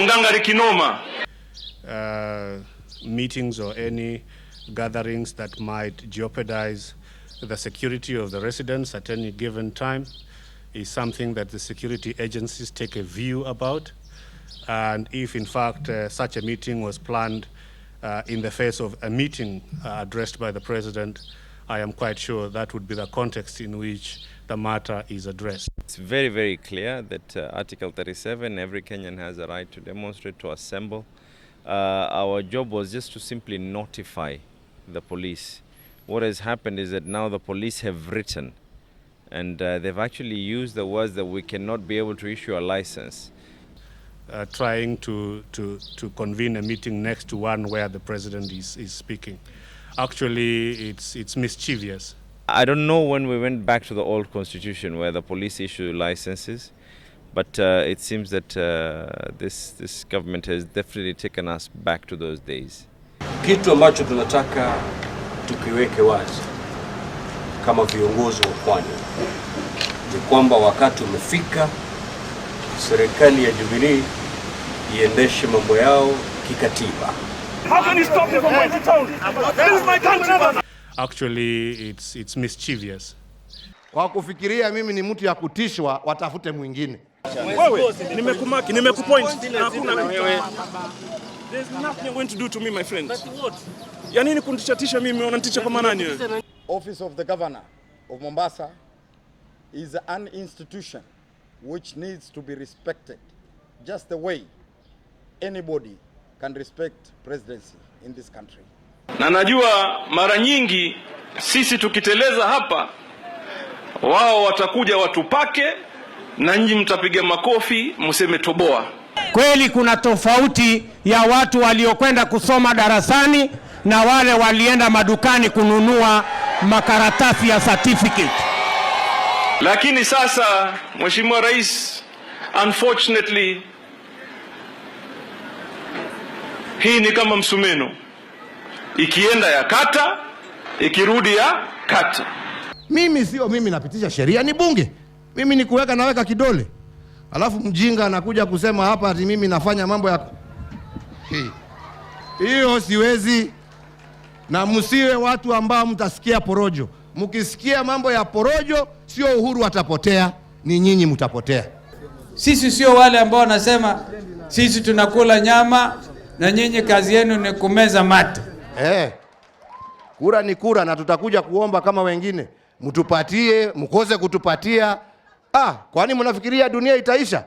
tuko ngangari kinoma. Meetings or any gatherings that might jeopardize the security of the residents at any given time is something that the security agencies take a view about. And if in fact such a meeting was planned in the face of a meeting addressed by the President, I am quite sure that would be the context in which the matter is addressed. It's very, very clear that Article 37, every Kenyan has a right to demonstrate, to assemble. Our job was just to simply notify the police. What has happened is that now the police have written, and they've actually used the words that we cannot be able to issue a license. Trying to convene a meeting next to one where the President is speaking. Actually, it's mischievous. I don't know when we went back to the old constitution where the police issue licenses, but it seems that this government has definitely taken us back to those days. Kitu ambacho tunataka tukiweke wazi kama viongozi wa Pwani ni kwamba wakati umefika serikali ya Jubilee iendeshe mambo yao kikatiba. How can you stop me from going to town? This is my country. Actually, it's mischievous. Kwa kufikiria mimi ni mtu ya kutishwa, watafute mwingine. Wewe, nimekupoint. Hakuna wewe. There's nothing you're going to do to me, my friend. But what? Ya nini kunitisha mimi, unanitisha kwa nani wewe? Office of the Governor of Mombasa is an institution which needs to be respected just the way anybody can respect presidency in this country. Na najua mara nyingi sisi tukiteleza hapa wao watakuja watupake na nyinyi mtapiga makofi mseme toboa. Kweli kuna tofauti ya watu waliokwenda kusoma darasani na wale walienda madukani kununua makaratasi ya certificate. Lakini sasa Mheshimiwa Rais, unfortunately hii ni kama msumeno. Ikienda ya kata, ikirudi ya kata. Mimi napitisha sheria, ni bunge. Mimi ni kuweka naweka kidole. Alafu mjinga anakuja kusema hapa ati mimi nafanya mambo ya hiyo siwezi. Na msiwe watu ambao mtasikia porojo. Mkisikia mambo ya porojo, sio Uhuru atapotea, ni nyinyi mtapotea. Sisi sio wale ambao wanasema sisi tunakula nyama na nyinyi kazi yenu ni kumeza mate. Kura ni kura na tutakuja kuomba kama wengine. Mtupatie, mkose kutupatia. Kwani mnafikiria dunia itaisha?